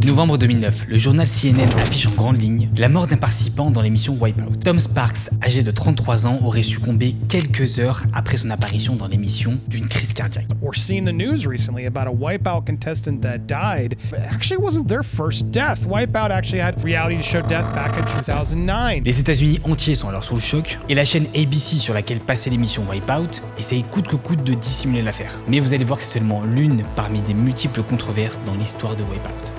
Novembre 2009, le journal CNN affiche en grande ligne la mort d'un participant dans l'émission Wipeout. Tom Sparks, âgé de 33 ans, aurait succombé quelques heures après son apparition dans l'émission d'une crise cardiaque. We're seeing the news recently about a Wipeout contestant that died, but actually wasn't their first death. Wipeout actually had reality show death back in 2009. Les États-Unis entiers sont alors sous le choc et la chaîne ABC sur laquelle passait l'émission Wipeout essaye coûte que coûte de dissimuler l'affaire. Mais vous allez voir que c'est seulement l'une parmi des multiples controverses dans l'histoire de Wipeout.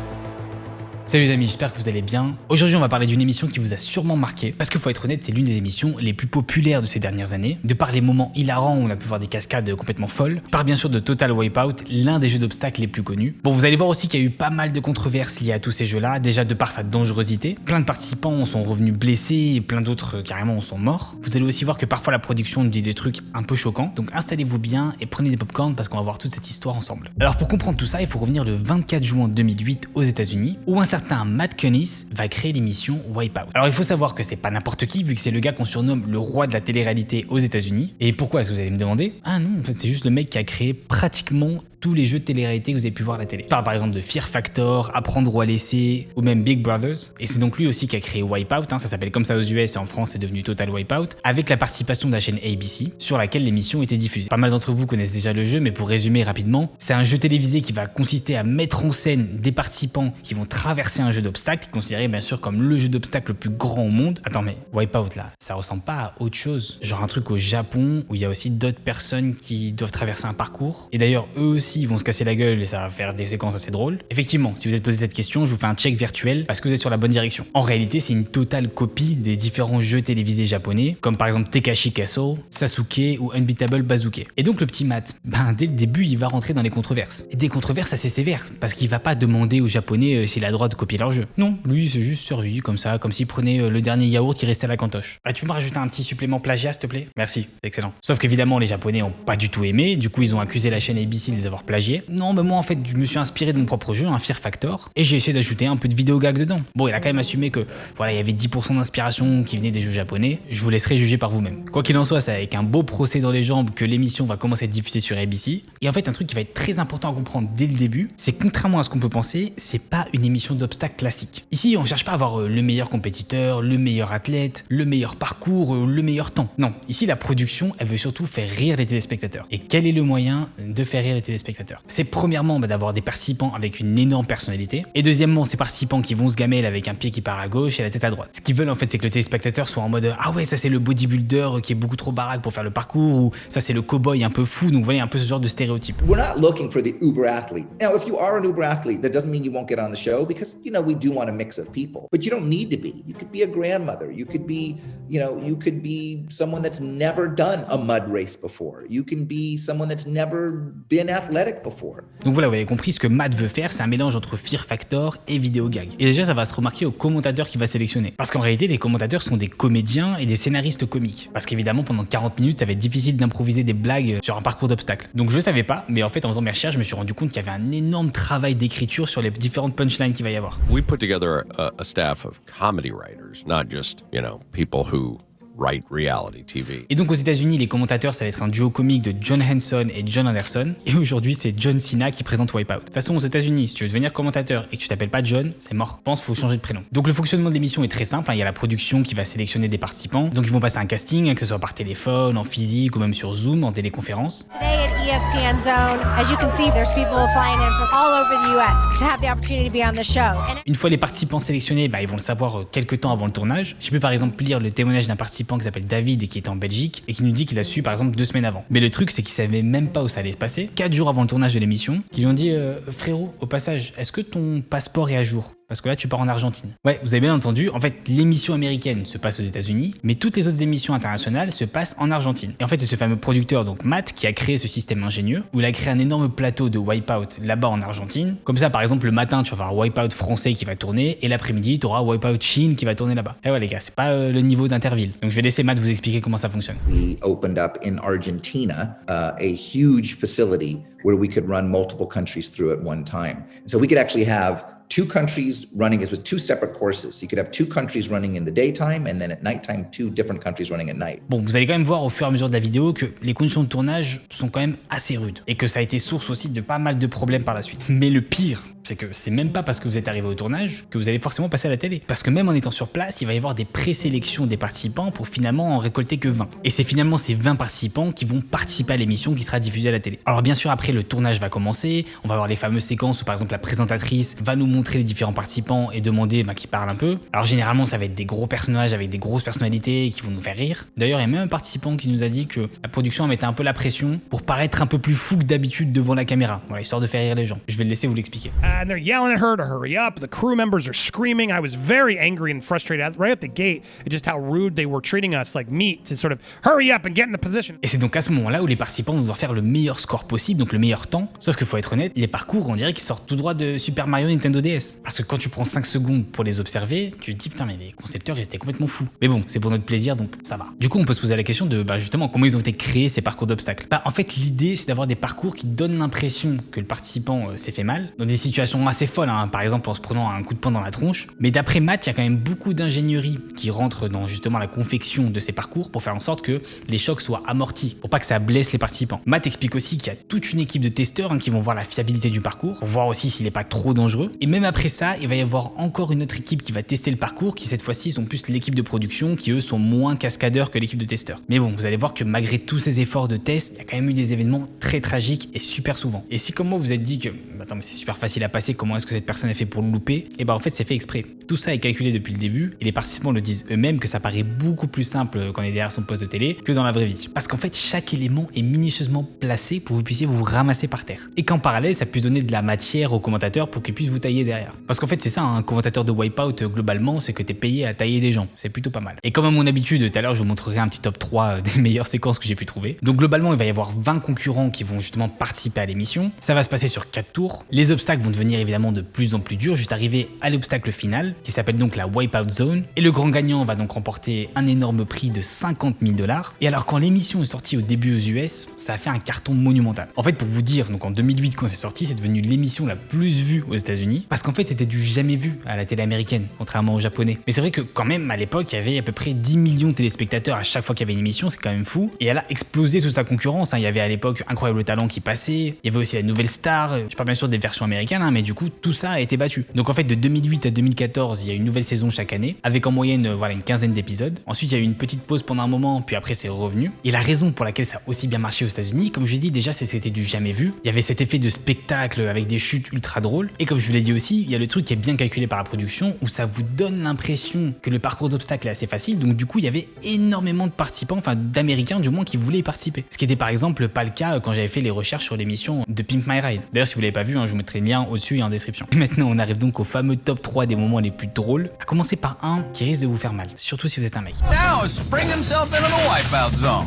Salut les amis, j'espère que vous allez bien. Aujourd'hui, on va parler d'une émission qui vous a sûrement marqué, parce qu'il faut être honnête, c'est l'une des émissions les plus populaires de ces dernières années, de par les moments hilarants où on a pu voir des cascades complètement folles, par bien sûr de Total Wipeout, l'un des jeux d'obstacles les plus connus. Bon, vous allez voir aussi qu'il y a eu pas mal de controverses liées à tous ces jeux-là, déjà de par sa dangerosité. Plein de participants en sont revenus blessés et plein d'autres carrément en sont morts. Vous allez aussi voir que parfois la production nous dit des trucs un peu choquants, donc installez-vous bien et prenez des popcorn parce qu'on va voir toute cette histoire ensemble. Alors pour comprendre tout ça, il faut revenir le 24 juin 2008 aux États-Unis, où un certain Matt Kunis va créer l'émission Wipeout. Alors il faut savoir que c'est pas n'importe qui, vu que c'est le gars qu'on surnomme le roi de la télé-réalité aux États-Unis. Et pourquoi est-ce que vous allez me demander? Ah non, en fait c'est juste le mec qui a créé pratiquement tous les jeux de télé-réalité que vous avez pu voir à la télé. Je parle par exemple de Fear Factor, Apprendre ou à laisser, ou même Big Brothers. Et c'est donc lui aussi qui a créé Wipeout, ça s'appelle comme ça aux US et en France c'est devenu Total Wipeout, avec la participation de la chaîne ABC, sur laquelle l'émission était diffusée. Pas mal d'entre vous connaissent déjà le jeu, mais pour résumer rapidement, c'est un jeu télévisé qui va consister à mettre en scène des participants qui vont traverser un jeu d'obstacles, considéré bien sûr comme le jeu d'obstacles le plus grand au monde. Attends, mais Wipeout là, ça ressemble pas à autre chose? Genre un truc au Japon, où il y a aussi d'autres personnes qui doivent traverser un parcours, et d'ailleurs eux aussi ils vont se casser la gueule et ça va faire des séquences assez drôles. Effectivement, si vous êtes posé cette question, je vous fais un check virtuel parce que vous êtes sur la bonne direction. En réalité, c'est une totale copie des différents jeux télévisés japonais, comme par exemple Tekashi Castle, Sasuke ou Unbeatable Bazooka. Et donc le petit Matt, dès le début, il va rentrer dans les controverses. Et des controverses assez sévères, parce qu'il va pas demander aux Japonais s'il a le droit de copier leur jeu. Non, lui, c'est juste survie, comme ça, comme s'il prenait le dernier yaourt qui restait à la cantoche. Ah, tu peux me rajouter un petit supplément plagiat, s'il te plaît? Merci, c'est excellent. Sauf qu'évidemment, les Japonais ont pas du tout aimé, du coup, ils ont accusé la chaîne ABC de les avoir plagiés. Non, moi en fait je me suis inspiré de mon propre jeu, un Fear Factor, et j'ai essayé d'ajouter un peu de vidéo gag dedans. Bon, il a quand même assumé que voilà, il y avait 10% d'inspiration qui venait des jeux japonais, je vous laisserai juger par vous-même. Quoi qu'il en soit, c'est avec un beau procès dans les jambes que l'émission va commencer à être diffusée sur ABC. Et en fait, un truc qui va être très important à comprendre dès le début, c'est que contrairement à ce qu'on peut penser, c'est pas une émission d'obstacles classique. Ici, on cherche pas à avoir le meilleur compétiteur, le meilleur athlète, le meilleur parcours, le meilleur temps. Non, ici la production, elle veut surtout faire rire les téléspectateurs. Et quel est le moyen de faire rire les téléspectateurs? C'est premièrement d'avoir des participants avec une énorme personnalité, et deuxièmement ces participants qui vont se gamelle avec un pied qui part à gauche et la tête à droite. Ce qu'ils veulent en fait, c'est que le téléspectateur soit en mode ah ouais, ça c'est le bodybuilder qui est beaucoup trop baraque pour faire le parcours, ou ça c'est le cowboy un peu fou. Donc vous voyez un peu ce genre de stéréotype. We're not looking for the uber athlete. Now, if you are an uber athlete, that doesn't mean you won't get on the show, because we do want a mix of people, but you don't need to be. You could be a grandmother, you could be you could be someone that's never done a mud race before, you can be someone that's never been athletic before. Donc voilà, vous avez compris, ce que Matt veut faire, c'est un mélange entre Fear Factor et vidéo gag. Et déjà, ça va se remarquer aux commentateurs qu'il va sélectionner. Parce qu'en réalité, les commentateurs sont des comédiens et des scénaristes comiques. Parce qu'évidemment, pendant 40 minutes, ça va être difficile d'improviser des blagues sur un parcours d'obstacles. Donc je savais pas, mais en fait, en faisant mes recherches, je me suis rendu compte qu'il y avait un énorme travail d'écriture sur les différentes punchlines qu'il va y avoir. We put together a staff of comedy writers, not just, people who write reality TV. Et donc aux États-Unis, les commentateurs, ça va être un duo comique de John Henson et John Anderson. Et aujourd'hui, c'est John Cena qui présente Wipeout. De toute façon, aux États-Unis, si tu veux devenir commentateur et que tu t'appelles pas John, c'est mort. Je pense qu'il faut changer de prénom. Donc le fonctionnement de l'émission est très simple. Il y a la production qui va sélectionner des participants. Donc ils vont passer un casting, que ce soit par téléphone, en physique ou même sur Zoom, en téléconférence. Today at ESPN Zone, as you can see, there's people flying in from all over the US to have the opportunity to be on the show. Une fois les participants sélectionnés, ils vont le savoir quelques temps avant le tournage. Je peux par exemple lire le témoignage d'un participant qui s'appelle David et qui était en Belgique et qui nous dit qu'il a su par exemple 2 semaines avant. Mais le truc, c'est qu'il savait même pas où ça allait se passer. 4 jours avant le tournage de l'émission, qui lui ont dit frérot, au passage, est-ce que ton passeport est à jour? Parce que là, tu pars en Argentine. Ouais, vous avez bien entendu, en fait, l'émission américaine se passe aux États-Unis, mais toutes les autres émissions internationales se passent en Argentine. Et en fait, c'est ce fameux producteur, donc Matt, qui a créé ce système ingénieux, où il a créé un énorme plateau de Wipeout là-bas en Argentine. Comme ça, par exemple, le matin, tu vas avoir Wipeout français qui va tourner, et l'après-midi, tu auras Wipeout Chine qui va tourner là-bas. Et ouais, les gars, c'est pas le niveau d'Interville. Donc je vais laisser Matt vous expliquer comment ça fonctionne. We opened up in Argentina a huge facility where we could run multiple countries through at one time. So we could actually have 2 countries running. It was 2 separate courses. You could have 2 countries running in the daytime and then at nighttime, 2 different countries running at night. Bon, vous allez quand même voir au fur et à mesure de la vidéo que les conditions de tournage sont quand même assez rudes et que ça a été source aussi de pas mal de problèmes par la suite. Mais le pire, c'est que c'est même pas parce que vous êtes arrivé au tournage que vous allez forcément passer à la télé. Parce que même en étant sur place, il va y avoir des présélections des participants pour finalement en récolter que 20. Et c'est finalement ces 20 participants qui vont participer à l'émission qui sera diffusée à la télé. Alors bien sûr, après le tournage va commencer, on va avoir les fameuses séquences où par exemple la présentatrice va nous montrer les différents participants et demander qu'ils parlent un peu. Alors généralement, ça va être des gros personnages avec des grosses personnalités qui vont nous faire rire. D'ailleurs, il y a même un participant qui nous a dit que la production mettait un peu la pression pour paraître un peu plus fou que d'habitude devant la caméra. Voilà, histoire de faire rire les gens. Je vais le laisser vous l'expliquer. And they're yelling at her to hurry up. The crew members are screaming. I was very angry and frustrated right at the gate at just how rude they were treating us like meat to sort of hurry up and get in the position. Et c'est donc à ce moment-là où les participants vont devoir faire le meilleur score possible, donc le meilleur temps. Sauf qu'il faut être honnête, les parcours, on dirait qu'ils sortent tout droit de Super Mario Nintendo DS. Parce que quand tu prends 5 secondes pour les observer, tu te dis putain mais les concepteurs ils étaient complètement fous. Mais bon, c'est pour notre plaisir donc ça va. Du coup, on peut se poser la question de justement comment ils ont été créés ces parcours d'obstacles. En fait, l'idée c'est d'avoir des parcours qui donnent l'impression que le participant s'est fait mal dans des situations assez folles, hein, par exemple en se prenant un coup de poing dans la tronche. Mais d'après Matt, il y a quand même beaucoup d'ingénierie qui rentre dans justement la confection de ces parcours pour faire en sorte que les chocs soient amortis, pour pas que ça blesse les participants. Matt explique aussi qu'il y a toute une équipe de testeurs qui vont voir la fiabilité du parcours, pour voir aussi s'il n'est pas trop dangereux. Et même après ça, il va y avoir encore une autre équipe qui va tester le parcours, qui cette fois-ci sont plus l'équipe de production, qui eux sont moins cascadeurs que l'équipe de testeurs. Mais bon, vous allez voir que malgré tous ces efforts de test, il y a quand même eu des événements très tragiques et super souvent. Et si comme moi vous êtes dit que attends mais c'est super facile à passer, comment est-ce que cette personne est fait pour le louper, et en fait c'est fait exprès. Tout ça est calculé depuis le début et les participants le disent eux-mêmes que ça paraît beaucoup plus simple quand on est derrière son poste de télé que dans la vraie vie. Parce qu'en fait chaque élément est minutieusement placé pour que vous puissiez vous ramasser par terre. Et qu'en parallèle ça puisse donner de la matière aux commentateurs pour qu'ils puissent vous tailler derrière. Parce qu'en fait c'est ça, un commentateur de Wipeout globalement, c'est que t'es payé à tailler des gens. C'est plutôt pas mal. Et comme à mon habitude, tout à l'heure je vous montrerai un petit top 3 des meilleures séquences que j'ai pu trouver. Donc globalement il va y avoir 20 concurrents qui vont justement participer à l'émission. Ça va se passer sur 4 tours. Les obstacles vont devenir évidemment de plus en plus durs jusqu'à arriver à l'obstacle final qui s'appelle donc la Wipeout Zone. Et le grand gagnant va donc remporter un énorme prix de $50 000. Et alors quand l'émission est sortie au début aux US, ça a fait un carton monumental. En fait pour vous dire, donc en 2008 quand c'est sorti, c'est devenu l'émission la plus vue aux États-Unis parce qu'en fait c'était du jamais vu à la télé américaine, contrairement aux japonais. Mais c'est vrai que quand même à l'époque il y avait à peu près 10 millions de téléspectateurs à chaque fois qu'il y avait une émission, c'est quand même fou. Et elle a explosé toute sa concurrence. Il y avait à l'époque Incroyable Talent qui passait, il y avait aussi la Nouvelle Star, je parle bien sûr des versions américaines, mais du coup tout ça a été battu. Donc en fait de 2008 à 2014 il y a une nouvelle saison chaque année avec en moyenne une quinzaine d'épisodes. Ensuite il y a eu une petite pause pendant un moment puis après c'est revenu. Et la raison pour laquelle ça a aussi bien marché aux États-Unis, comme je l'ai dit déjà, c'est que c'était du jamais vu. Il y avait cet effet de spectacle avec des chutes ultra drôles. Et comme je vous l'ai dit aussi, il y a le truc qui est bien calculé par la production où ça vous donne l'impression que le parcours d'obstacles est assez facile. Donc du coup il y avait énormément de participants, enfin d'Américains du moins, qui voulaient y participer. Ce qui était par exemple pas le cas quand j'avais fait les recherches sur l'émission de Pimp My Ride. D'ailleurs si vous l'avez pas vu, je vous mettrai le lien au-dessus et en description. Maintenant on arrive donc au fameux top 3 des moments les plus drôles. À commencer par un qui risque de vous faire mal, surtout si vous êtes un mec. Now spring himself into the wipeout zone.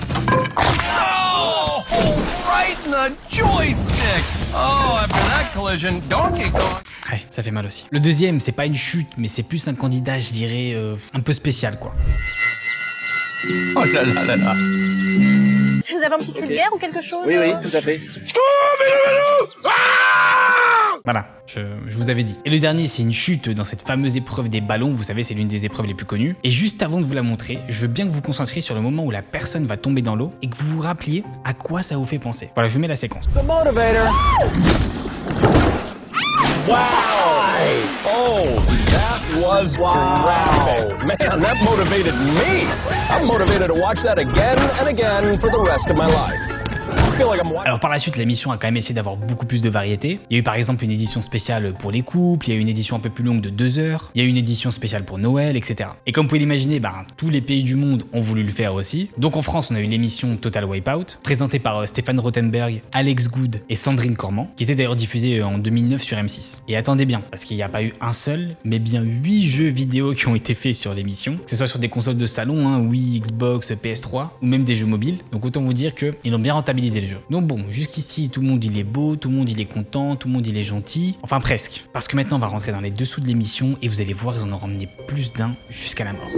Oh, right in the joystick. Oh, after that collision, Donkey Kong. Ouais, ça fait mal aussi. Le deuxième, c'est pas une chute, mais c'est plus un candidat, je dirais, un peu spécial, quoi. Oh là là là là. Vous avez un petit cul de bière ou quelque chose? Oui, tout à fait. Voilà, je vous avais dit. Et le dernier, c'est une chute dans cette fameuse épreuve des ballons. Vous savez, c'est l'une des épreuves les plus connues. Et juste avant de vous la montrer, je veux bien que vous vous concentriez sur le moment où la personne va tomber dans l'eau et que vous vous rappeliez à quoi ça vous fait penser. Voilà, je vous mets la séquence. The motivator. Wow! Oh, that was graphic. Man, that motivated me. I'm motivated to watch that again and again for the rest of my life. Alors par la suite, l'émission a quand même essayé d'avoir beaucoup plus de variété. Il y a eu par exemple une édition spéciale pour les couples, il y a eu une édition un peu plus longue de 2 heures, il y a eu une édition spéciale pour Noël, etc. Et comme vous pouvez l'imaginer, tous les pays du monde ont voulu le faire aussi. Donc en France, on a eu l'émission Total Wipeout, présentée par Stéphane Rothenberg, Alex Good et Sandrine Cormand, qui était d'ailleurs diffusée en 2009 sur M6. Et attendez bien, parce qu'il n'y a pas eu un seul, mais bien 8 jeux vidéo qui ont été faits sur l'émission, que ce soit sur des consoles de salon, Wii, Xbox, PS3, ou même des jeux mobiles. Donc autant vous dire qu'ils ont bien rentabilisé le jeu. Donc bon, jusqu'ici, tout le monde il est beau, tout le monde il est content, tout le monde il est gentil. Enfin presque. Parce que maintenant on va rentrer dans les dessous de l'émission et vous allez voir, ils en ont ramené plus d'un jusqu'à la mort.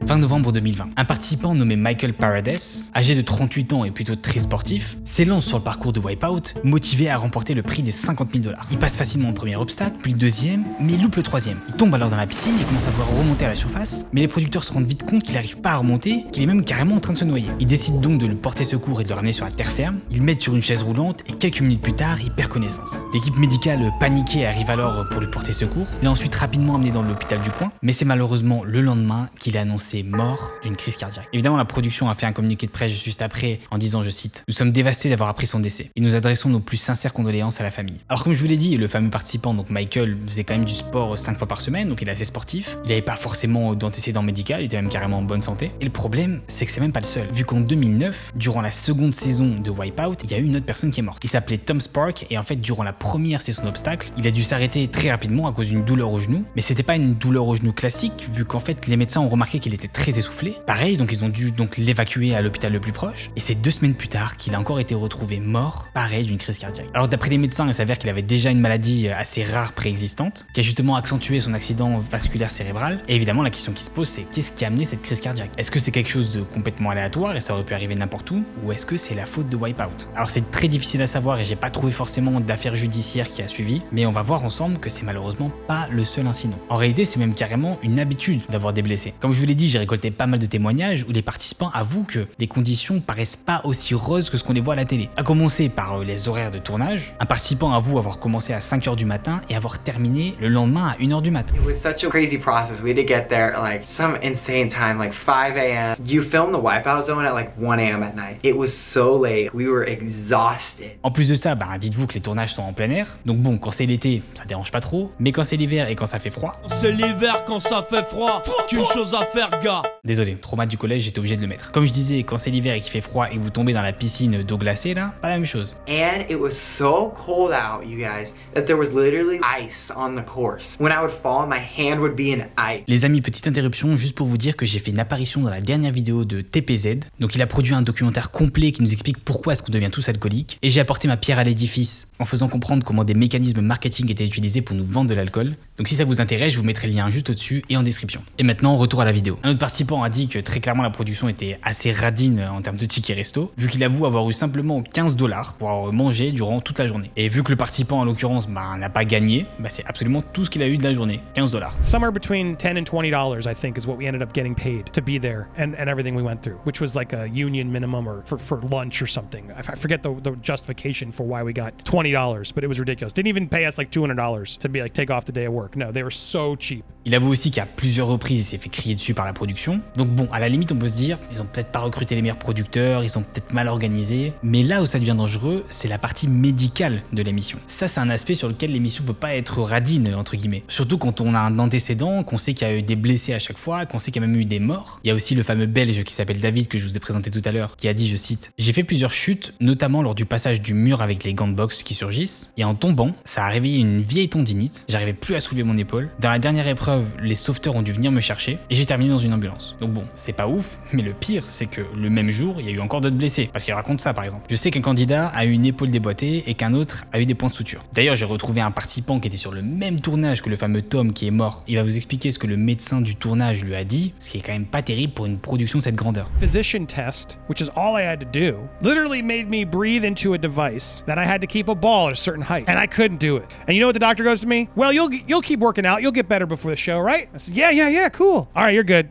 20 novembre 2020, un participant nommé Michael Paredes, âgé de 38 ans et plutôt très sportif, s'élance sur le parcours de Wipeout, motivé à remporter le prix des 50 000 $. Il passe facilement le premier obstacle, puis le deuxième, mais il loupe le troisième. Il tombe alors dans la piscine et commence à vouloir remonter à la surface, mais les producteurs se rendent vite compte qu'il n'arrive pas à remonter, qu'il est même carrément en train de se noyer. Ils décident donc de lui porter secours et de le ramener sur la terre ferme. Ils le mettent sur une chaise roulante et quelques minutes plus tard, il perd connaissance. L'équipe médicale paniquée arrive alors pour lui porter secours. Il est ensuite rapidement amené dans l'hôpital du coin, mais c'est malheureusement le lendemain qu'il est annoncé mort d'une crise cardiaque. Évidemment, la production a fait un communiqué de presse juste après en disant, je cite, « Nous sommes dévastés d'avoir appris son décès et nous adressons nos plus sincères condoléances à la famille. » Alors comme je vous l'ai dit, le fameux participant, donc Michael, faisait quand même du sport 5 fois par semaine, donc il est assez sportif. Il n'avait pas forcément d'antécédents médicaux, il était même carrément en bonne santé. Et le problème, c'est que c'est même pas le seul. Vu qu'en 2009, durant la seconde saison de Wipeout, il y a eu une autre personne qui est morte. Il s'appelait Tom Spark et en fait, durant la première saison d'obstacles, il a dû s'arrêter très rapidement à cause d'une douleur au genou. Mais c'était pas une douleur au genou classique, vu qu'en fait, les médecins ont remarqué qu'il était très essoufflé. Pareil, donc ils ont dû l'évacuer à l'hôpital le plus proche. Et c'est 2 semaines plus tard qu'il a encore été retrouvé mort, pareil, d'une crise cardiaque. Alors d'après les médecins, il s'avère qu'il avait déjà une maladie assez rare préexistante, qui a justement accentué son accident vasculaire cérébral. Et évidemment, la question qui se pose, c'est qu'est-ce qui a amené cette crise cardiaque? Est-ce que c'est quelque chose de complètement aléatoire et ça aurait pu arriver n'importe où, ou est-ce que c'est la faute de Wipeout? Alors c'est très difficile à savoir et j'ai pas trouvé forcément d'affaire judiciaire qui a suivi, mais on va voir ensemble que c'est malheureusement pas le seul incident. En réalité, c'est même carrément une habitude d'avoir des blessés. Comme je vous l'ai dit, j'ai récolté pas mal de témoignages où les participants avouent que les conditions paraissent pas aussi roses que ce qu'on les voit à la télé. À commencer par les horaires de tournage, un participant avoue avoir commencé à 5h du matin et avoir terminé le lendemain à 1h du matin. It was such a crazy process. We had to get there at like some insane time, like 5 a.m. You film the Wipeout Zone at like 1 a.m. at night. It was so late. We were exhausted. En plus de ça, dites-vous que les tournages sont en plein air. Donc bon, quand c'est l'été, ça dérange pas trop. Mais quand c'est l'hiver et quand ça fait froid... C'est l'hiver quand ça fait froid. Qu'une chose à faire, gars. Désolé, trauma du collège, j'étais obligé de le mettre. Comme je disais, quand c'est l'hiver et qu'il fait froid et que vous tombez dans la piscine d'eau glacée là, pas la même chose. And it was so cold out, you guys, that there was literally ice on the course. When I would fall, my hand would be in ice. Les amis, petite interruption juste pour vous dire que j'ai fait une apparition dans la dernière vidéo de TPZ. Donc il a produit un documentaire complet qui nous explique pourquoi est-ce qu'on devient tous alcooliques. Et j'ai apporté ma pierre à l'édifice en faisant comprendre comment des mécanismes marketing étaient utilisés pour nous vendre de l'alcool. Donc si ça vous intéresse, je vous mettrai le lien juste au-dessus et en description. Et maintenant, retour à la vidéo. Un autre participant a dit que très clairement la production était assez radine en termes de tickets resto, vu qu'il avoue avoir eu simplement 15 $ pour avoir mangé durant toute la journée. Et vu que le participant en l'occurrence n'a pas gagné, c'est absolument tout ce qu'il a eu de la journée, 15 $. Somewhere between $10 and $20, I think, is what we ended up getting paid to be there and everything we went through, which was like a union minimum or for lunch or something. I forget the justification for why we got $20, but it was ridiculous. Didn't even pay us like $200 to be like take off the day of work. No, they were so cheap. Il avoue aussi qu'à plusieurs reprises, il s'est fait crier dessus par la production. Donc bon, à la limite, on peut se dire, ils ont peut-être pas recruté les meilleurs producteurs, ils sont peut-être mal organisés. Mais là où ça devient dangereux, c'est la partie médicale de l'émission. Ça, c'est un aspect sur lequel l'émission peut pas être radine, entre guillemets. Surtout quand on a un antécédent, qu'on sait qu'il y a eu des blessés à chaque fois, qu'on sait qu'il y a même eu des morts. Il y a aussi le fameux Belge qui s'appelle David, que je vous ai présenté tout à l'heure, qui a dit, je cite, « J'ai fait plusieurs chutes, notamment lors du passage du mur avec les gants de boxe qui surgissent. Et en tombant, ça a réveillé une vieille tendinite. J'arrivais plus à soulever mon épaule. Dans la dernière épreuve, les sauveteurs ont dû venir me chercher et j'ai terminé dans une ambulance. Donc bon, c'est pas ouf, mais le pire, c'est que le même jour, il y a eu encore d'autres blessés. Parce qu'il raconte ça, par exemple. Je sais qu'un candidat a eu une épaule déboîtée et qu'un autre a eu des points de suture. D'ailleurs, j'ai retrouvé un participant qui était sur le même tournage que le fameux Tom qui est mort. Il va vous expliquer ce que le médecin du tournage lui a dit, ce qui est quand même pas terrible pour une production de cette grandeur. Physician test, which is all I had to do, literally made me breathe into a device that I had to keep a ball at a certain height, and I couldn't do it. And you know what the doctor goes to me? Well, you'll keep working out, you'll get better before the show, right? I said, yeah, cool. All right, you're good.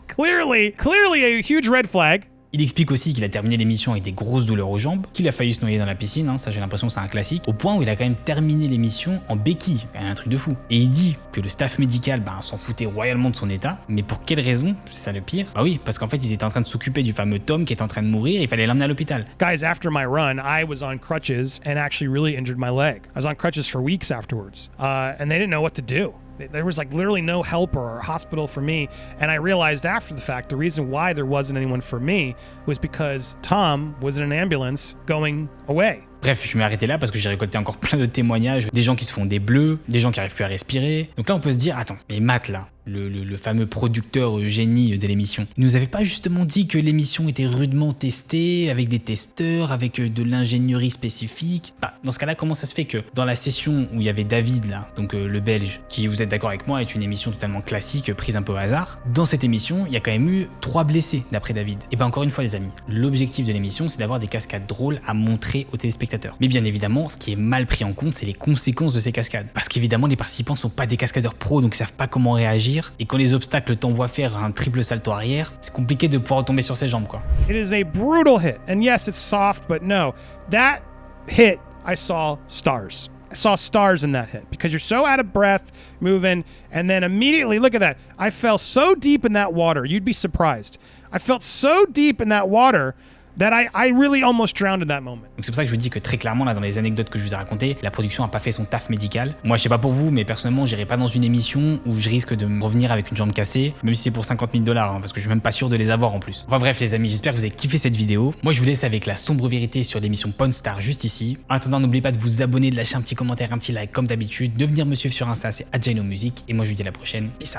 Clearly a huge red flag. Il explique aussi qu'il a terminé l'émission avec des grosses douleurs aux jambes, qu'il a failli se noyer dans la piscine, ça j'ai l'impression que c'est un classique, au point où il a quand même terminé l'émission en béquille, un truc de fou. Et il dit que le staff médical s'en foutait royalement de son état, mais pour quelle raison? C'est ça le pire. Bah oui, parce qu'en fait ils étaient en train de s'occuper du fameux Tom qui est en train de mourir et il fallait l'emmener à l'hôpital. Guys, after my run, I was on crutches and actually really injured my leg. I was on crutches for weeks afterwards, and they didn't know what to do. There was like literally no help or hospital for me. And I realized after the fact, the reason why there wasn't anyone for me was because Tom was in an ambulance going away. Bref, je vais m'arrêter là parce que j'ai récolté encore plein de témoignages, des gens qui se font des bleus, des gens qui arrivent plus à respirer. Donc là, on peut se dire, attends, mais Matt là, le fameux producteur génie de l'émission, il nous avait pas justement dit que l'émission était rudement testée, avec des testeurs, avec de l'ingénierie spécifique? Bah, dans ce cas-là, comment ça se fait que dans la session où il y avait David là, donc le Belge, qui, vous êtes d'accord avec moi, est une émission totalement classique, prise un peu au hasard, dans cette émission, il y a quand même eu 3 blessés d'après David. Et ben encore une fois les amis, l'objectif de l'émission, c'est d'avoir des cascades drôles à montrer aux téléspectateurs. Mais bien évidemment, ce qui est mal pris en compte, c'est les conséquences de ces cascades. Parce qu'évidemment, les participants sont pas des cascadeurs pros, donc ils savent pas comment réagir. Et quand les obstacles t'envoient faire un triple salto arrière, c'est compliqué de pouvoir retomber sur ses jambes, quoi. It is a brutal hit. And yes, it's soft, but no. That hit, I saw stars. I saw stars in that hit because you're so out of breath, moving, and then immediately, look at that. I fell so deep in that water, you'd be surprised. I felt so deep in that water that I really almost drowned in that moment. Donc c'est pour ça que je vous dis que très clairement, là, dans les anecdotes que je vous ai racontées, la production a pas fait son taf médical. Moi, je sais pas pour vous, mais personnellement, j'irai pas dans une émission où je risque de me revenir avec une jambe cassée, même si c'est pour 50 000 $, hein, parce que je suis même pas sûr de les avoir en plus. Enfin bref, les amis, j'espère que vous avez kiffé cette vidéo. Moi, je vous laisse avec la sombre vérité sur l'émission Pawn Stars juste ici. En attendant, n'oubliez pas de vous abonner, de lâcher un petit commentaire, un petit like comme d'habitude, de venir me suivre sur Insta, c'est @JainoMusic. Et moi, je vous dis à la prochaine. Peace out.